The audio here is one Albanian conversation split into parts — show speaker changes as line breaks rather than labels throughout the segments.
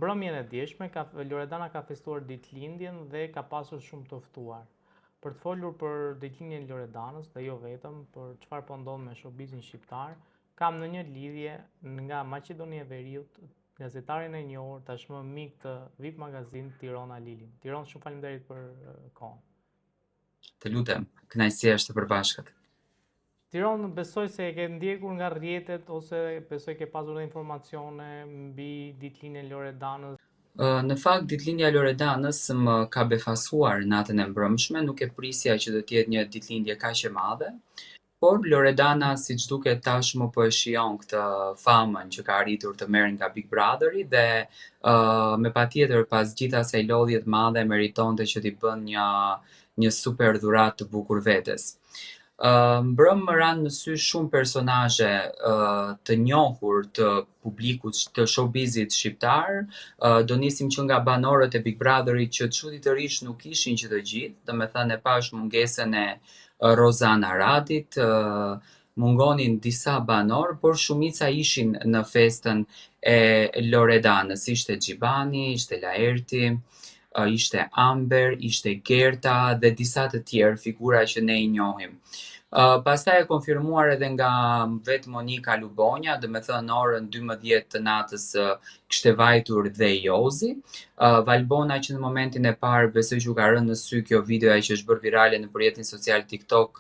mbrëmjen e djeshme, Loredana ka festuar ditëlindjen dhe ka pasur shumë të ftuar. Për të folur për ditëlindjen e Loredanës dhe jo vetëm, për çfarë po ndodh me showbizin shqiptar, kam në një lidhje nga Maqedonia e Veriut, gazetarin e njohur, tashmë mik të VIP Magazin Tirana Lilin. Tiron, shumë faleminderit për kohën.
Të lutem, kënaqësia është e përbashkët.
Tiron, besoj se e ke ndjekur nga rrjetet ose besoj ke pasur dhe informacione mbi ditëlindjen e Loredanës.
Në fakt, ditëlindja e Loredanës më ka befasuar natën e mbrëmshme, nuk e prisja që do të jetë një ditëlindje kaq e madhe, por Loredana, siç duket tashmë, po e shijon këtë famën që ka arritur të merr nga Big Brotheri dhe me patjetër pas gjithë asaj lodhje të madhe meritonte që t'i bën një super dhuratë të bukur vetes. Mbrëm më ranë në sy shumë personazhe të njohur të publikut të showbizit shqiptar. Do nisim që nga banorët e Big Brotherit që çuditërisht nuk ishin që të gjithë, domethënë e pash mungesën e Rozana Radit, mungonin disa banor, por shumica ishin në festën e Loredanës. Ishte Xhibani, ishte Laerti, ishte Amber, ishte Gerta dhe disa të tjerë figura që ne I njohim. Pastaj e konfirmuar edhe nga vetë Monika Lubonja, dhe me thënë orën 12 të natës kishte vajtur dhe Jozi. Valbona që në momentin e parë besoj që ka rënë në sy kjo videoja që është bërë virale në rrjetin social TikTok,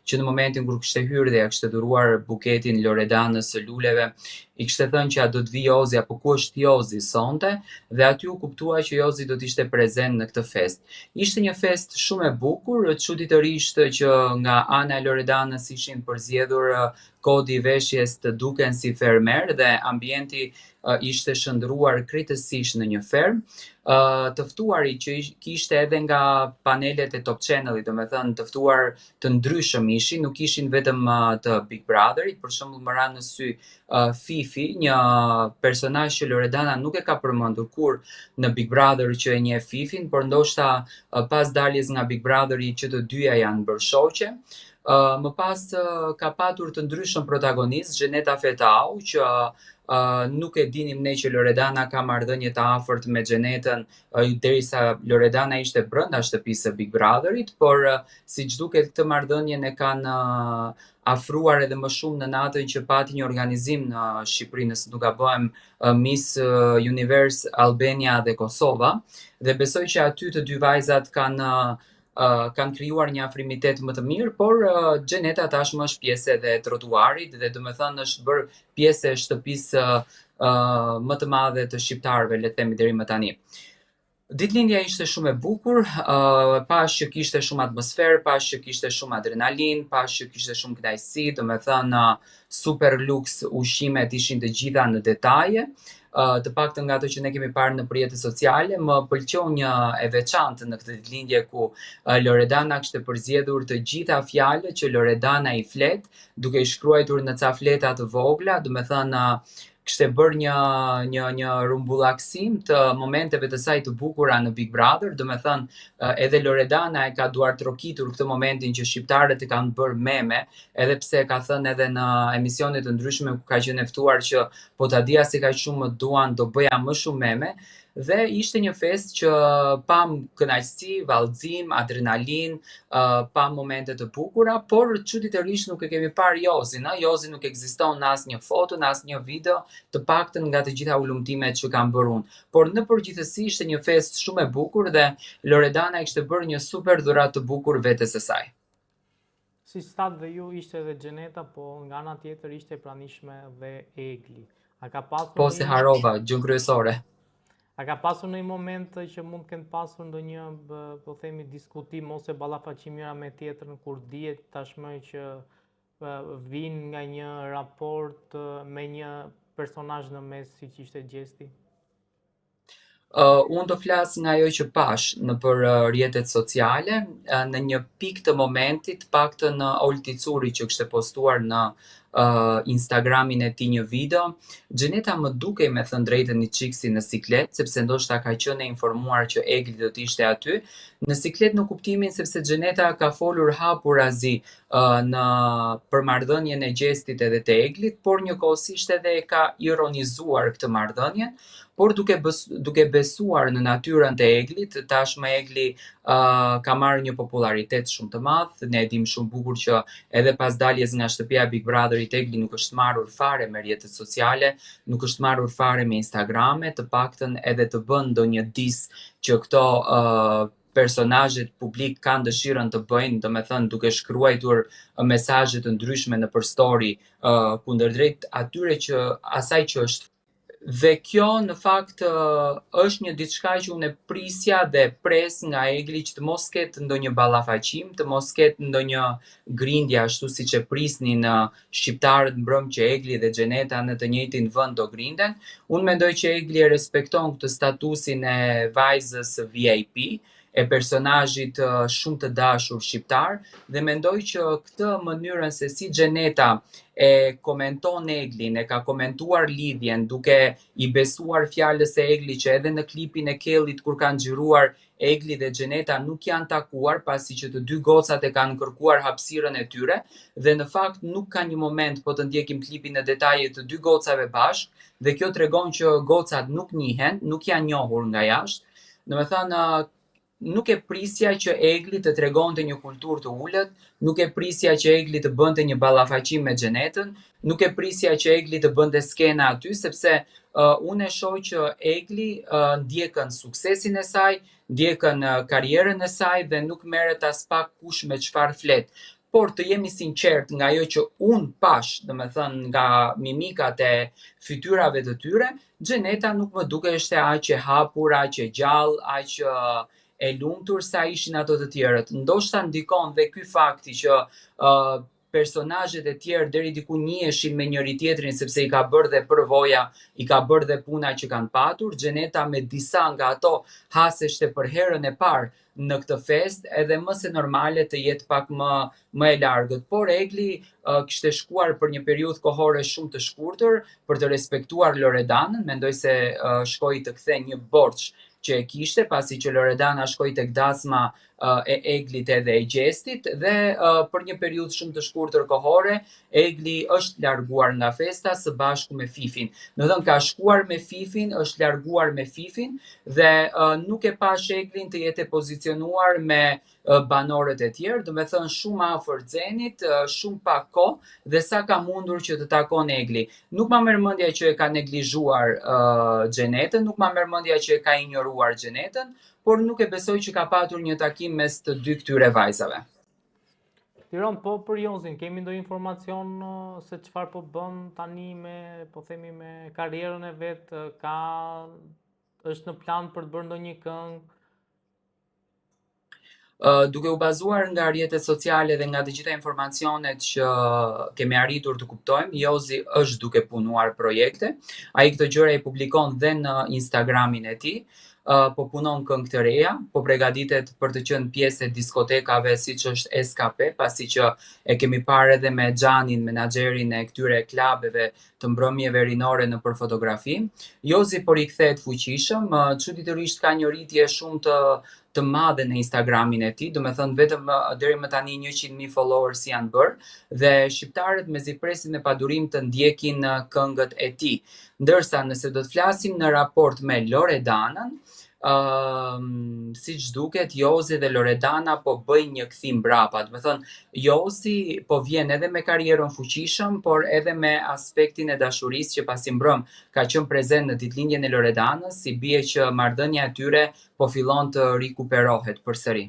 që në momentin kur kishte hyrë dhe ja kishte dhuruar buketin Loredanës së luleve, I kishte thënë që a do të vi Jozi apo ku është Jozi sonte, dhe aty u kuptua që Jozi do të ishte prezent në këtë fest. Ishte një fest shumë e bukur, çuditërisht që nga ana e Loredanës ishin përzgjedhur kodi I veshjes të duken si fermer dhe ambienti ishte shndruar krejtësisht në një ferm. Të ftuarit që kishte edhe nga panelet e Top Channelit, domethënë të ftuar të ndryshëm ishin, nuk ishin vetëm të Big Brotherit, për shembull më ra në sy Fifi, një personazh që Loredana nuk e ka përmendur kur në Big Brother që e njeh Fifin, por ndoshta pas daljes nga Big Brotheri që të dyja janë bërë shoqe. Më pas ka patur të ndryshëm protagonist, Xheneta Fetau, që nuk e dinim ne që Loredana ka marrëdhënie të afërt me Xhenetën derisa Loredana ishte brenda shtëpisë së Big Brotherit, por siç duket këtë marrëdhënie e kanë afruar edhe më shumë në natën që pati një organizim në Shqipëri, nëse nuk gabojm, Miss Universe Albania dhe Kosova, dhe besoj që aty të dy vajzat kanë krijuar një afrimitet më të mirë, por Xheneta tashmë është pjesë edhe e trotuarit dhe domethënë është bërë pjesë e shtëpisë më të madhe të shqiptarëve, le të themi deri më tani. Ditëlindja ishte shumë e bukur, pash që kishte shumë atmosferë, pash që kishte shumë adrenalin, pash që kishte shumë kënaqësi, domethënë super luks ushqimet ishin të gjitha në detaje. Të paktën nga ato që ne kemi parë në rrjetet sociale, më pëlqeu një e veçantë në këtë ditëlindje ku Loredana kishte përzgjedhur të gjitha fjalët që Loredana I flet, duke I shkruar në ca fleta të vogla, domethënë kishte bërë një rumbullaksim të momenteve të saj të bukura në Big Brother, domethënë edhe Loredana e ka duartrokitur këtë momentin që shqiptarët e kanë bërë meme, edhe pse ka thënë edhe në emisione të ndryshme ku ka qenë e ftuar që po ta dija se kaq shumë më duan do bëja më shumë meme, dhe ishte një fest që pam kënaqësi, vallëzim, adrenalin, pam momente të bukura, por çuditërisht nuk e kemi parë Jozin, Jozi nuk ekziston në asnjë foto, në asnjë video, të paktën nga të gjitha ulumtimet që kam bërë unë. Por në përgjithësi ishte një fest shumë e bukur dhe Loredana I kishte bërë një super dhuratë të bukur vetes së saj.
Siç thatë dhe ju, ishte edhe Xheneta, po nga ana tjetër ishte e pranishme dhe Egli. A ka pasur
Po se harova, gjën kryesore.
A ka pasur në një moment që mund të kenë pasur ndonjë, po themi, diskutim ose ballafaqim njëra me tjetrën, kur dihet tashmë që vinë nga një raport me një personazh në mes siç ishte Gjesti?
Unë do flas nga ajo që pash në për rrjetet sociale, në një pikë të momentit, paktën Olti Curi që kishte postuar në Instagramin e tij një video. Xheneta më dukej me thënë drejtën një çik si në siklet, sepse ndoshta ka qenë e informuar që Egli do të ishte aty. Në siklet në kuptimin sepse Xheneta ka folur hapurazi në për marrëdhënien e Gjestit edhe të Eglit, por njëkohësisht edhe e ka ironizuar këtë marrëdhënien, por duke besuar në natyrën të Eglit. Tashmë Egli ka marrë një popularitet shumë të madh. Ne e dim shumë bukur që edhe pas daljes nga shtëpia Big Brotherit, Egli nuk është marrur fare me rrjetet sociale, nuk është marrur fare me Instagrame, të paktën edhe të bën ndonjë dis që këto personazhet publik kanë dëshirën të bëjnë, domethënë duke shkruar mesazhe të ndryshme nëpër story kundërdrejt atyre që asaj që është. Dhe kjo në fakt është një diçka që unë e prisja dhe pres nga Egli që të mos ketë ndonjë ballafaqim, të mos ketë ndonjë grindje ashtu siç e prisnin shqiptarët mbrëm që Egli dhe Xheneta në të njëjtin vend do grinden. Unë mendoj që Egli e respekton këtë statusin e vajzës VIP, e personazhit shumë të dashur shqiptar, dhe mendoj që këtë mënyrën se si Xheneta e komenton Eglin, e ka komentuar lidhjen duke i besuar fjalës e Egli që edhe në klipin e Kellit kur kanë xhiruar Egli dhe Xheneta nuk janë takuar, pasi që të dy gocat e kanë kërkuar hapësirën e tyre, dhe në fakt nuk ka një moment po të ndjekim klipin në detaje të dy gocave bashkë, dhe kjo tregon që gocat nuk njihen, nuk janë njohur nga jashtë. Domethënë nuk e prisja që Egli të tregonte një kulturë të ulët, nuk e prisja që Egli të bënte një ballafaqim me Xhenetën, nuk e prisja që Egli të bënte skena aty, sepse unë e shoh që Egli ndjekën suksesin e saj, ndjekën karrierën e saj dhe nuk merret as pak kush me çfarë flet. Por të jemi sinqert, nga ajo që unë pash, domethënë nga mimikat e fytyrave të tyre, Xheneta nuk më dukeshte aq e hapur, aq e gjallë, aq e lumtur sa ishin ato të tjerët. Ndoshta ndikon dhe ky fakti që personazhet e tjerë deri diku njiheshin me njëri tjetrin sepse i ka bërë dhe përvoja, i ka bërë dhe puna që kanë patur. Xheneta me disa nga ato haseshte për herën e parë në këtë fest, edhe më se normale të jetë pak më e largët. Por Egli kishte shkuar për një periudhë kohore shumë të shkurtër për të respektuar Loredanën, mendoj se shkoi të kthej një borxh që e kishte, pasi që Loredana shkoi tek dasma e Eglit edhe e Gjestit, dhe për një periudhë shumë të shkurtër kohore, Egli është larguar nga festa së bashku me Fifin. Domethënë ka shkuar me Fifin, është larguar me Fifin, dhe nuk e pash Eglin të jetë pozicionuar me banorët e tjerë, domethënë shumë afër Xhenit, shumë pak kohë, dhe sa ka mundur që të takon Egli. Nuk ma merr mendja që e ka neglizhuar Xhenetën, nuk ma merr mendja që e ka injoruar Xhenetën, por nuk e besoj që ka patur një takim mes të dy këtyre vajzave.
Tiron, po për Jonzin, kemi ndonjë informacion se çfarë po bën tani me, po themi, me karrierën e vet, është në plan për të bërë ndonjë këngë?
Duke u bazuar nga rrjetet sociale dhe nga të gjitha informacionet që kemi arritur të kuptojmë, Jozi është duke punuar projekte. Ai këto gjëra i publikon dhe në Instagramin e tij. Po punon këngë të reja, po përgatitet për të qenë pjesë e diskotekave siç është SKP, pasi që e kemi parë edhe me Xhanin, menaxherin e këtyre klubeve të mbrëmjeve rinore nëpër fotografi. Jozi po rikthehet fuqishëm, çuditërisht ka një rritje shumë të madhe në Instagramin e tij, domethënë vetëm deri më tani 100.000 followers janë bërë, dhe shqiptarët mezi presin me padurim të ndjekin këngët e tij. Ndërsa nëse do të flasim në raport me Loredanën, siç duket Jozi dhe Loredana po bëjnë një kthim mbrapa. Domethënë Jozi po vjen edhe me karrierën fuqishëm, por edhe me aspektin e dashurisë që pasi mbrëm ka qenë prezent në ditëlindjen e Loredanës, si bie që marrëdhënia e tyre po fillon të rikuperohet përsëri.